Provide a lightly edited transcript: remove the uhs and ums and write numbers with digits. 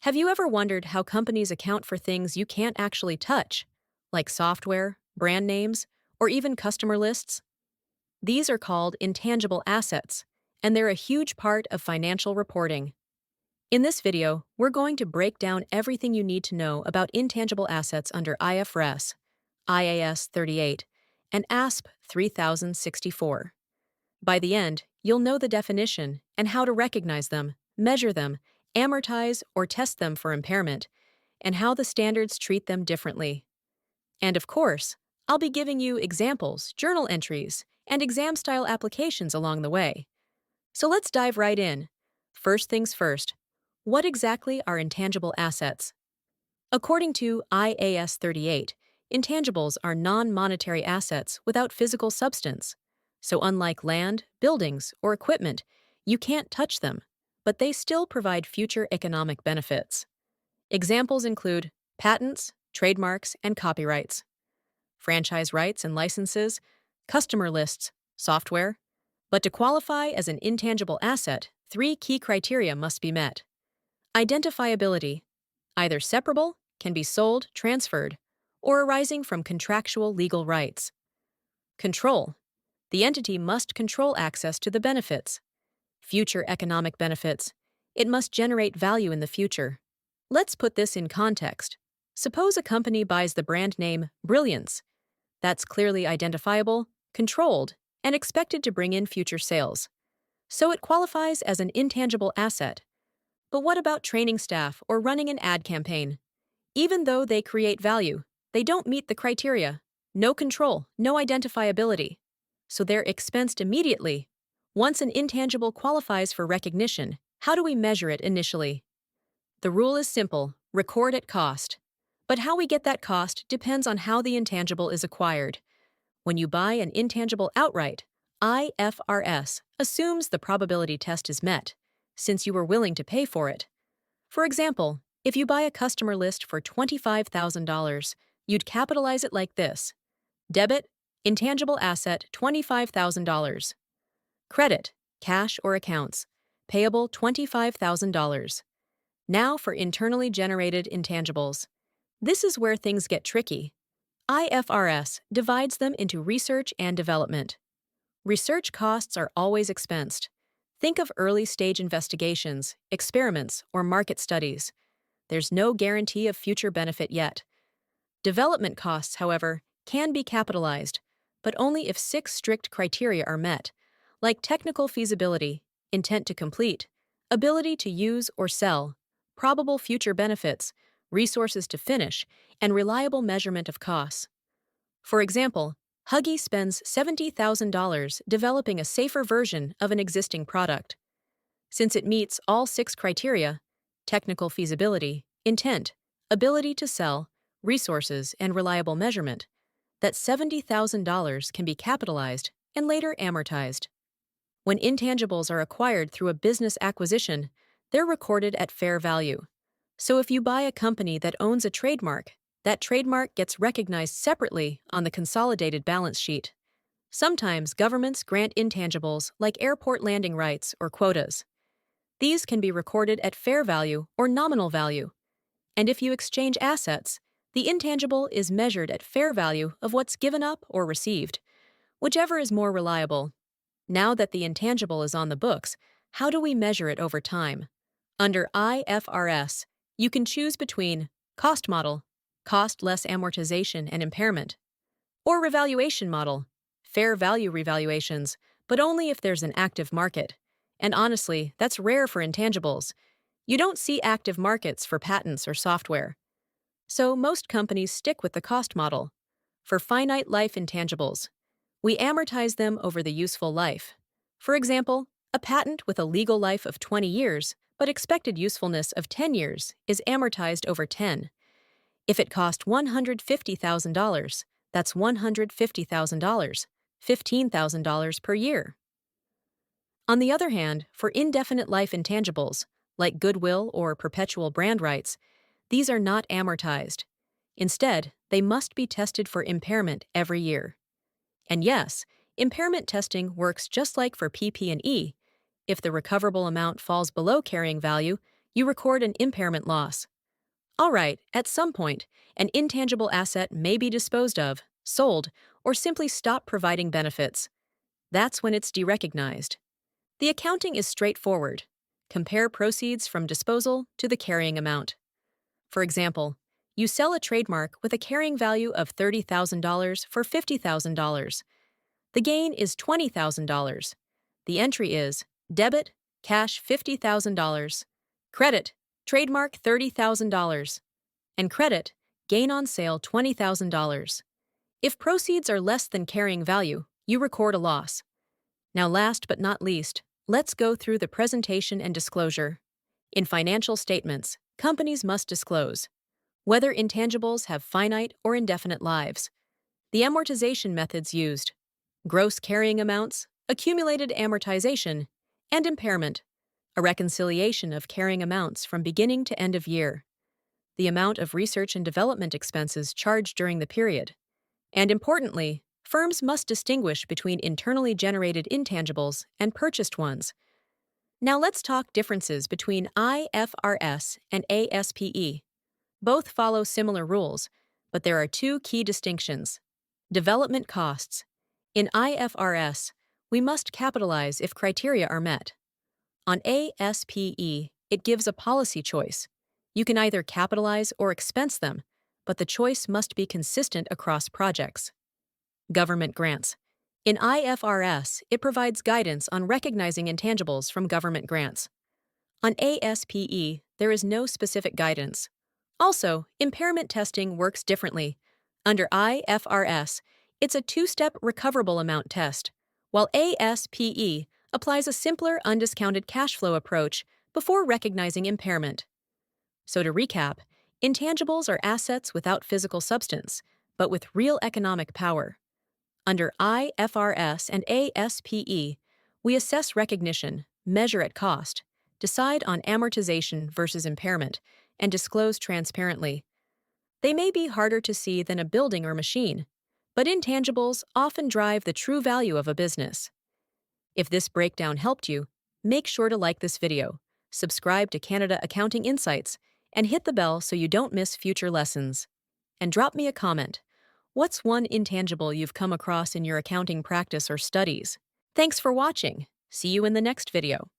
Have you ever wondered how companies account for things you can't actually touch, like software, brand names, or even customer lists? These are called intangible assets, and they're a huge part of financial reporting. In this video, we're going to break down everything you need to know about intangible assets under IFRS, IAS 38, and ASPE 3064. By the end, you'll know the definition and how to recognize them, measure them, amortize or test them for impairment, and how the standards treat them differently. And of course, I'll be giving you examples, journal entries, and exam-style applications along the way. So let's dive right in. First things first, what exactly are intangible assets? According to IAS 38, intangibles are non-monetary assets without physical substance. So unlike land, buildings, or equipment, you can't touch them, but they still provide future economic benefits. Examples include patents, trademarks, and copyrights, franchise rights and licenses, customer lists, software. But to qualify as an intangible asset, three key criteria must be met. Identifiability, either separable, can be sold, transferred, or arising from contractual legal rights. Control, the entity must control access to the benefits. Future economic benefits, it must generate value in the future. Let's put this in context. Suppose a company buys the brand name Brilliance. That's clearly identifiable, controlled, and expected to bring in future sales. So it qualifies as an intangible asset. But what about training staff or running an ad campaign? Even though they create value, they don't meet the criteria. No control, no identifiability. So they're expensed immediately. Once an intangible qualifies for recognition, how do we measure it initially? The rule is simple: record at cost. But how we get that cost depends on how the intangible is acquired. When you buy an intangible outright, IFRS assumes the probability test is met, since you were willing to pay for it. For example, if you buy a customer list for $25,000, you'd capitalize it like this: debit, intangible asset $25,000. Credit, cash or accounts, payable $25,000. Now for internally generated intangibles. This is where things get tricky. IFRS divides them into research and development. Research costs are always expensed. Think of early-stage investigations, experiments, or market studies. There's no guarantee of future benefit yet. Development costs, however, can be capitalized, but only if 6 strict criteria are met, like technical feasibility, intent to complete, ability to use or sell, probable future benefits, resources to finish, and reliable measurement of costs. For example, Huggy spends $70,000 developing a safer version of an existing product. Since it meets all 6 criteria, technical feasibility, intent, ability to sell, resources, and reliable measurement, that $70,000 can be capitalized and later amortized. When intangibles are acquired through a business acquisition, they're recorded at fair value. So if you buy a company that owns a trademark, that trademark gets recognized separately on the consolidated balance sheet. Sometimes governments grant intangibles like airport landing rights or quotas. These can be recorded at fair value or nominal value. And if you exchange assets, the intangible is measured at fair value of what's given up or received, whichever is more reliable. Now that the intangible is on the books, how do we measure it over time? Under IFRS, you can choose between cost model, cost less amortization and impairment, or revaluation model, fair value revaluations, but only if there's an active market. And honestly, that's rare for intangibles. You don't see active markets for patents or software. So most companies stick with the cost model. For finite life intangibles, we amortize them over the useful life. For example, a patent with a legal life of 20 years but expected usefulness of 10 years is amortized over 10. If it cost $150,000, that's $150,000, $15,000 per year. On the other hand, for indefinite life intangibles, like goodwill or perpetual brand rights, these are not amortized. Instead, they must be tested for impairment every year. And yes, impairment testing works just like for PP&E. If the recoverable amount falls below carrying value, you record an impairment loss. All right, at some point, an intangible asset may be disposed of, sold, or simply stop providing benefits. That's when it's derecognized. The accounting is straightforward. Compare proceeds from disposal to the carrying amount. For example, you sell a trademark with a carrying value of $30,000 for $50,000. The gain is $20,000. The entry is debit, cash $50,000, credit, trademark $30,000, and credit, gain on sale $20,000. If proceeds are less than carrying value, you record a loss. Now, last but not least, let's go through the presentation and disclosure. In financial statements, companies must disclose whether intangibles have finite or indefinite lives, the amortization methods used, gross carrying amounts, accumulated amortization, and impairment, a reconciliation of carrying amounts from beginning to end of year, the amount of research and development expenses charged during the period. And importantly, firms must distinguish between internally generated intangibles and purchased ones. Now let's talk differences between IFRS and ASPE. Both follow similar rules, but there are two key distinctions. Development costs. In IFRS, we must capitalize if criteria are met. On ASPE, it gives a policy choice. You can either capitalize or expense them, but the choice must be consistent across projects. Government grants. In IFRS, it provides guidance on recognizing intangibles from government grants. On ASPE, there is no specific guidance. Also, impairment testing works differently. Under IFRS, it's a two-step recoverable amount test, while ASPE applies a simpler undiscounted cash flow approach before recognizing impairment. So to recap, intangibles are assets without physical substance, but with real economic power. Under IFRS and ASPE, we assess recognition, measure at cost, decide on amortization versus impairment, and disclose transparently. They may be harder to see than a building or machine, but intangibles often drive the true value of a business. If this breakdown helped you, make sure to like this video, subscribe to Canada Accounting Insights, and hit the bell so you don't miss future lessons. And drop me a comment. What's one intangible you've come across in your accounting practice or studies? Thanks for watching. See you in the next video.